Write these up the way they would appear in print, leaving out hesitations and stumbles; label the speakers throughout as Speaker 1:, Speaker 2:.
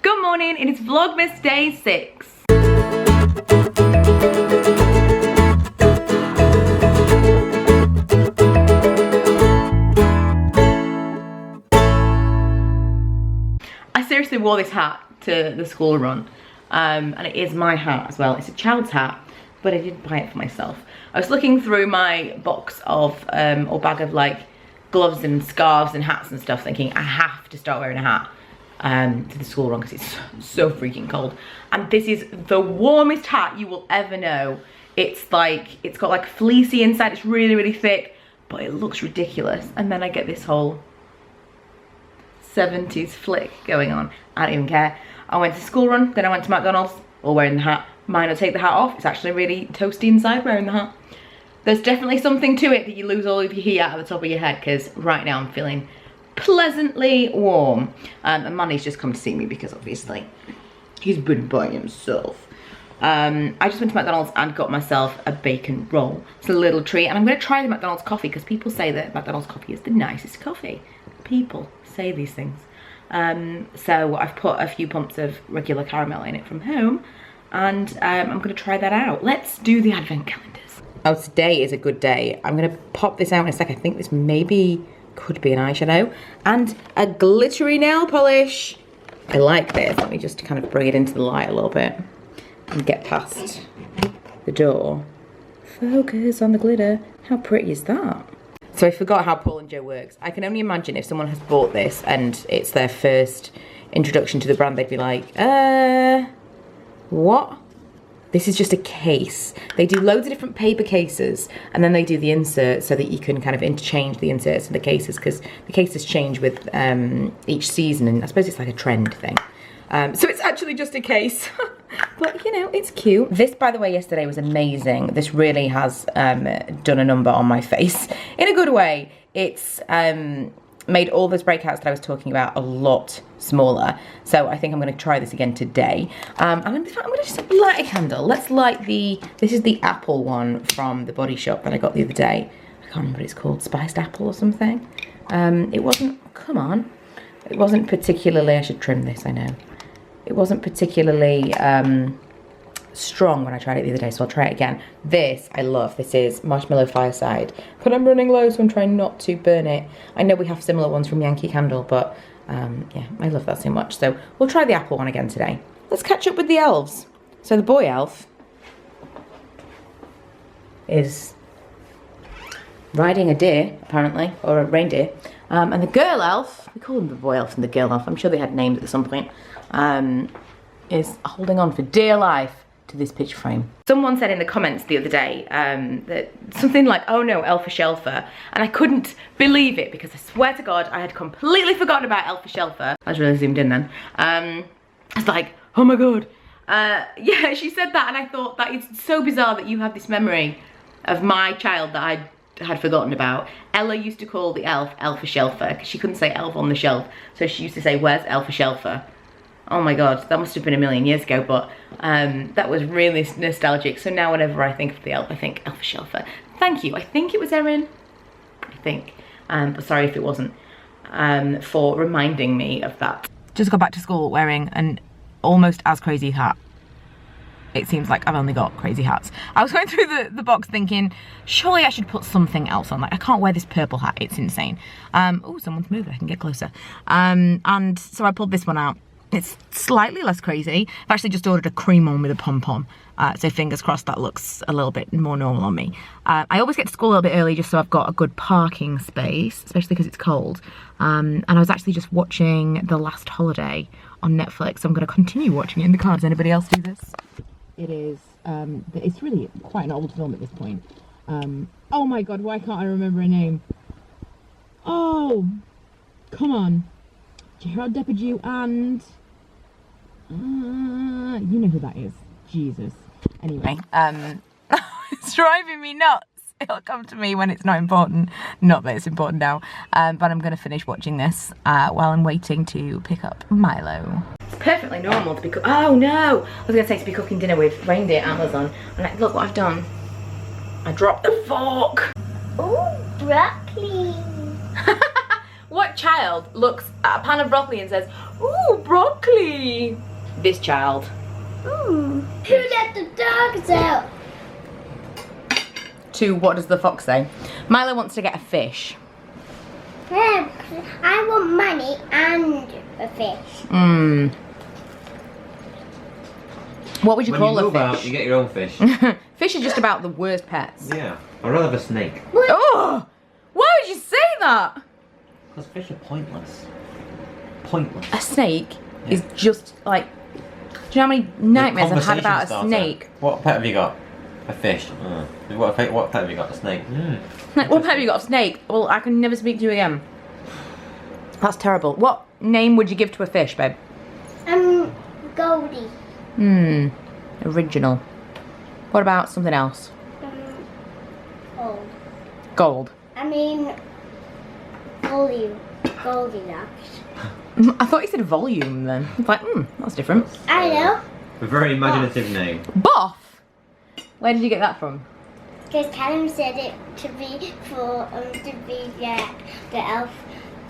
Speaker 1: Good morning, it is Vlogmas day 6. I seriously wore this hat to the school run, and it is my hat as well. It's a child's hat, but I did buy it for myself. I was looking through my box of, or bag of like gloves and scarves and hats and stuff, thinking I have to start wearing a hat to the school run because it's so freaking cold. And this is the warmest hat you will ever know. It's like, it's got like fleecy inside, it's really, really thick, but it looks ridiculous. And then I get this whole 70s flick going on. I don't even care. I went to school run, then I went to McDonald's, all wearing the hat. Mine will take the hat off. It's actually really toasty inside wearing the hat. There's definitely something to it that you lose all of your heat out of the top of your head, because right now I'm feeling pleasantly warm. And Manny's just come to see me because obviously he's been by himself. I just went to McDonald's and got myself a bacon roll. It's a little treat, and I'm going to try the McDonald's coffee because people say that McDonald's coffee is the nicest coffee. People say these things. So I've put a few pumps of regular caramel in it from home, and I'm going to try that out. Let's do the advent calendars. Oh, today is a good day. I'm going to pop this out in a sec. I think this maybe could be an eyeshadow and a glittery nail polish. I like this. Let me just kind of bring it into the light a little bit and get past the door. Focus on the glitter. How pretty is that? So I forgot how Paul and Joe works. I can only imagine if someone has bought this and it's their first introduction to the brand, they'd be like, what? This is just a case. They do loads of different paper cases, and then they do the inserts so that you can kind of interchange the inserts and the cases, because the cases change with each season, and I suppose it's like a trend thing. So it's actually just a case, but you know, it's cute. This, by the way, yesterday was amazing. This really has done a number on my face in a good way. It's made all those breakouts that I was talking about a lot smaller. So I think I'm going to try this again today. I'm going to just light a candle. Let's light this is the apple one from the Body Shop that I got the other day. I can't remember what it's called, spiced apple or something. It wasn't, come on. It wasn't particularly, I should trim this, I know. It wasn't particularly strong when I tried it the other day, so I'll try it again. This, I love. This is Marshmallow Fireside, but I'm running low, so I'm trying not to burn it. I know we have similar ones from Yankee Candle, but yeah, I love that so much. So we'll try the apple one again today. Let's catch up with the elves. So the boy elf is riding a deer, apparently, or a reindeer. And the girl elf, we call them the boy elf and the girl elf, I'm sure they had names at some point, is holding on for dear life to this picture frame. Someone said in the comments the other day that something like, oh no, Elfa Shelfer, and I couldn't believe it because I swear to God I had completely forgotten about Elfa Shelfer. I was really zoomed in then. I was like, oh my God. Yeah, she said that, and I thought that it's so bizarre that you have this memory of my child that I had forgotten about. Ella used to call the elf Elfa Shelfer because she couldn't say elf on the shelf, so she used to say, where's Elfa Shelfer? Oh my God, that must have been a million years ago, but that was really nostalgic. So now whenever I think of the elf, I think Elfa Shelfer. Thank you. I think it was Erin. I think. But sorry if it wasn't, for reminding me of that. Just got back to school wearing an almost as crazy hat. It seems like I've only got crazy hats. I was going through the box thinking, surely I should put something else on. Like, I can't wear this purple hat. It's insane. Oh, someone's moved. I can get closer. And so I pulled this one out. It's slightly less crazy. I've actually just ordered a cream one with a pom-pom. So fingers crossed that looks a little bit more normal on me. I always get to school a little bit early just so I've got a good parking space, especially because it's cold. And I was actually just watching The Last Holiday on Netflix. So I'm going to continue watching it in the car. Does anybody else do this? It is, it's really quite an old film at this point. Oh my God, why can't I remember her name? Oh, come on. Gerard Depardieu and... you know who that is. Jesus. Anyway, it's driving me nuts. It'll come to me when it's not important. Not that it's important now. But I'm going to finish watching this while I'm waiting to pick up Milo. It's perfectly normal to be cooking. Oh no! I was going to say to be cooking dinner with reindeer antlers on. And like, look what I've done. I dropped the fork.
Speaker 2: Oh, broccoli.
Speaker 1: What What child looks at a pan of broccoli and says, ooh, broccoli? This child.
Speaker 2: Who let the dogs out?
Speaker 1: To what does the fox say? Milo wants to get a fish.
Speaker 2: Yeah, I want money and a fish.
Speaker 1: What would you call a
Speaker 3: When you move
Speaker 1: fish?
Speaker 3: out, you get your own fish.
Speaker 1: Fish are just about the worst pets.
Speaker 3: Yeah. I'd rather have a snake.
Speaker 1: Oh! Why would you say that?
Speaker 3: Because fish are pointless. Pointless.
Speaker 1: A snake is just like... Do you know how many nightmares I've had about a snake?
Speaker 3: What pet have you got? A fish. What pet have you got? A snake.
Speaker 1: Like, what pet have you got? A snake? Well, I can never speak to you again. That's terrible. What name would you give to a fish, babe?
Speaker 2: Goldie.
Speaker 1: Original. What about something else?
Speaker 2: Gold.
Speaker 1: Gold.
Speaker 2: I mean, Goldilocks.
Speaker 1: I thought you said volume then. It's like, that's different.
Speaker 2: I know.
Speaker 3: A very imaginative name.
Speaker 1: Boff? Where did you get that from?
Speaker 2: Because Callum said it to be for the elf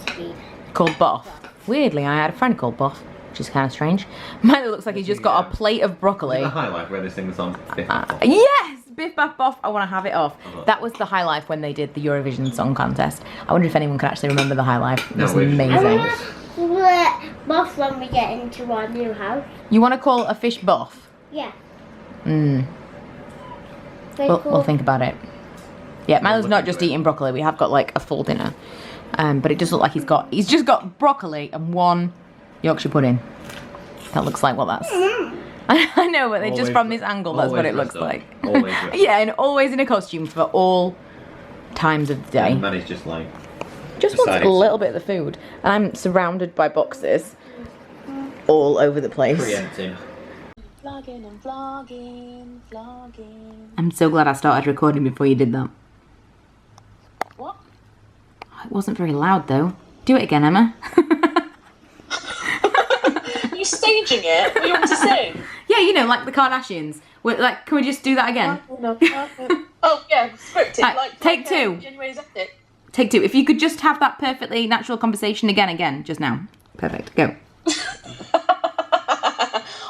Speaker 2: to be.
Speaker 1: Called Boff. Weirdly, I had a friend called Boff, which is kind of strange. Milo looks like he's just got a plate of broccoli.
Speaker 3: The High Life where they sing the song Biff Boff.
Speaker 1: Yes! Biff Baff Boff, I want to have it off. That was the High Life when they did the Eurovision Song Contest. I wonder if anyone can actually remember the High Life. It was amazing.
Speaker 2: I want to let Boff when we get into our new house.
Speaker 1: You want to call a fish Boff?
Speaker 2: Yeah.
Speaker 1: We'll think about it. Yeah, Milo's not just eating broccoli. We have got like a full dinner. But it does look like he's just got broccoli and one Yorkshire pudding. That looks like what that's... I know, but just from this angle, that's what it looks like. Yeah, and always in a costume for all times of the day.
Speaker 3: And Maddie's just like...
Speaker 1: Just wants a little bit of the food. And I'm surrounded by boxes all over the place.
Speaker 3: Preempting.
Speaker 4: Vlogging and vlogging.
Speaker 1: I'm so glad I started recording before you did that.
Speaker 4: What?
Speaker 1: It wasn't very loud though. Do it again, Emma.
Speaker 4: Are you staging it? What do you want to sing?
Speaker 1: Yeah, you know, like the Kardashians. Like, can we just do that again?
Speaker 4: Oh yeah, scripted.
Speaker 1: Right,
Speaker 4: like
Speaker 1: take two.
Speaker 4: January's edit.
Speaker 1: Take two. If you could just have that perfectly natural conversation again, just now. Perfect. Go.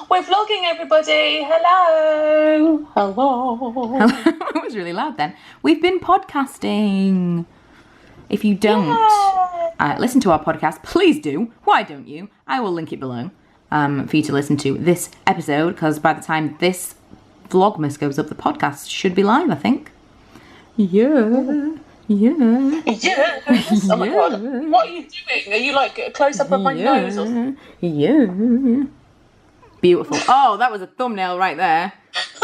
Speaker 4: We're vlogging, everybody. Hello. Hello.
Speaker 1: It was really loud then. We've been podcasting. If you don't listen to our podcast, please do. Why don't you? I will link it below for you to listen to this episode, because by the time this Vlogmas goes up, the podcast should be live, I think. Yeah.
Speaker 4: Yes. Oh my god. What are you doing? Are you like a close up of my nose or something?
Speaker 1: Yeah. Beautiful. Oh, that was a thumbnail right there.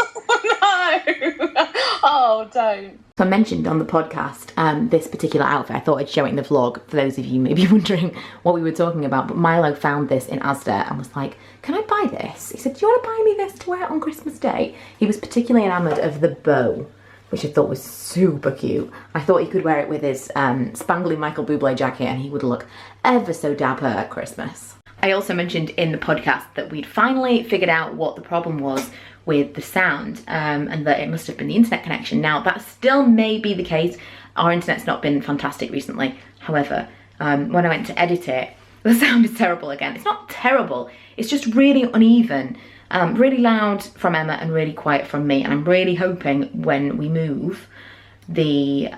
Speaker 4: Oh no. Oh, don't.
Speaker 1: So I mentioned on the podcast this particular outfit. I thought I'd show it in the vlog for those of you maybe wondering what we were talking about. But Milo found this in Asda and was like, can I buy this? He said, do you want to buy me this to wear on Christmas Day? He was particularly enamoured of the bow, which I thought was super cute. I thought he could wear it with his spangly Michael Bublé jacket and he would look ever so dapper at Christmas. I also mentioned in the podcast that we'd finally figured out what the problem was with the sound and that it must have been the internet connection. Now that still may be the case. Our internet's not been fantastic recently. However, when I went to edit it, the sound is terrible again. It's not terrible, it's just really uneven. Really loud from Emma and really quiet from me. And I'm really hoping when we move, the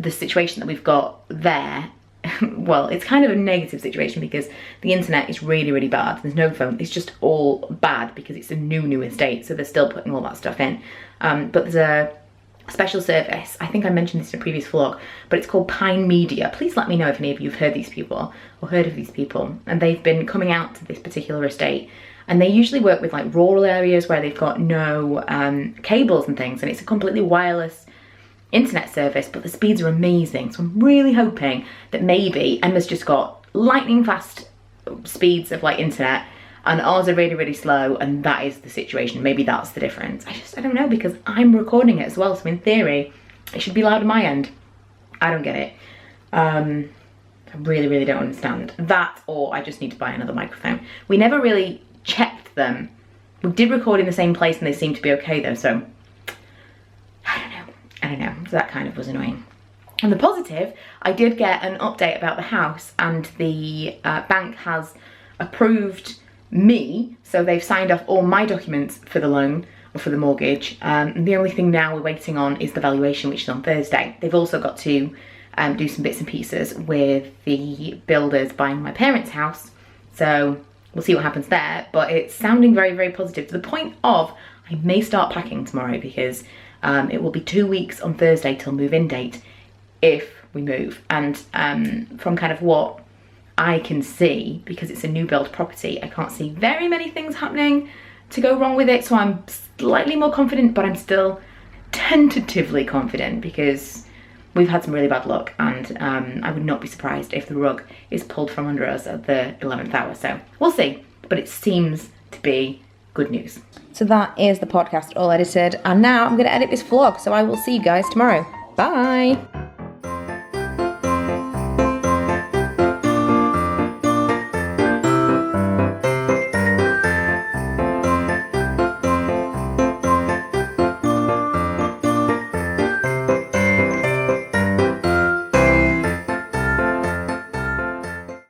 Speaker 1: situation that we've got there, well, it's kind of a negative situation because the internet is really, really bad. There's no phone. It's just all bad because it's a new estate. So they're still putting all that stuff in. But there's a special service. I think I mentioned this in a previous vlog, but it's called Pine Media. Please let me know if any of you have heard these people or heard of these people. And they've been coming out to this particular estate. And they usually work with like rural areas where they've got no cables and things. And it's a completely wireless internet service, but the speeds are amazing. So I'm really hoping that maybe Emma's just got lightning fast speeds of like internet and ours are really, really slow, and that is the situation. Maybe that's the difference. I don't know, because I'm recording it as well, so in theory it should be loud on my end. I don't get it. I really, really don't understand that, or I just need to buy another microphone. We never really checked them. We did record in the same place and they seemed to be okay though, so I don't know. So that kind of was annoying. On the positive, I did get an update about the house, and the bank has approved me, so they've signed off all my documents for the loan, or for the mortgage. The only thing now we're waiting on is the valuation, which is on Thursday. They've also got to do some bits and pieces with the builders buying my parents' house, so we'll see what happens there, but it's sounding very, very positive, to the point of I may start packing tomorrow, because it will be 2 weeks on Thursday till move-in date if we move. And from kind of what I can see, because it's a new build property, I can't see very many things happening to go wrong with it, so I'm slightly more confident, but I'm still tentatively confident, because we've had some really bad luck, and I would not be surprised if the rug is pulled from under us at the 11th hour, so we'll see, but it seems to be good news. So that is the podcast all edited, and now I'm going to edit this vlog, so I will see you guys tomorrow. Bye!